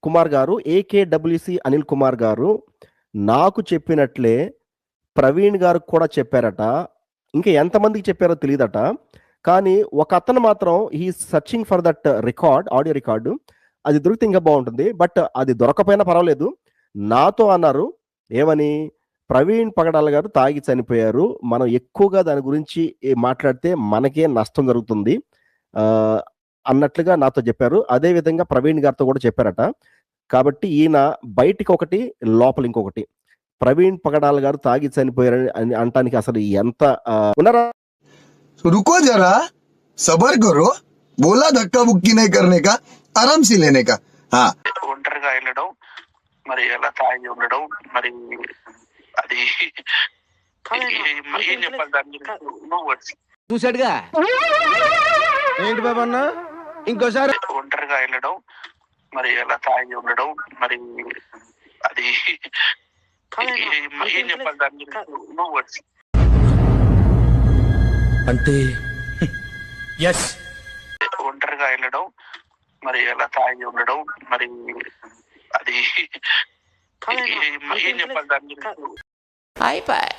కుమార్ గారు, ఏకేడబ్ల్యూసి అనిల్ కుమార్ గారు నాకు చెప్పినట్లే ప్రవీణ్ గారికి కూడా చెప్పారట. ఇంకా ఎంతమందికి చెప్పారో తెలియదట. కానీ ఒక అతను మాత్రం he searching for that record, audio record. అది దొరికితే ఇంకా బాగుంటుంది. బట్ అది దొరకపోయినా పర్వాలేదు. నాతో అన్నారు ఏమని, ప్రవీణ్ పగడాల గారు తాగి చనిపోయారు, మనం ఎక్కువగా దాని గురించి మాట్లాడితే మనకే నష్టం జరుగుతుంది అన్నట్లుగా నాతో చెప్పారు. అదే విధంగా ప్రవీణ్ గారితో కూడా చెప్పారట. కాబట్టి ఈయన బయటికి ఒకటి, లోపల ఇంకొకటి. ప్రవీణ్ పగడాల గారు తాగి చనిపోయారని అని అనటానికి అసలు ఎంత ఉన్నారా? रुको जरा, सबर करो, बोला धक्का बुक्की नहीं करने का, आराम से लेने का. हाँ, ఒంటరిగా వెళ్ళడం, మరి ఎలా తాగి ఉండడం, మరి అది ఏం చెప్పాలి దాని గురించి? చూసాడుగా ఏంటి బాబా అన్న, ఇంకోసారి ఒంటరిగా వెళ్ళడం, మరి ఎలా తాగి ఉండడం, మరి అది ఏం చెప్పాలి దాని గురించి? అంటే ఎస్, ఒంటరిగా వెళ్ళడం, మరి ఎలా తాగి ఉండడం, మరి అది ఏం చెప్పాలి దాని గురించి? అయిపోయి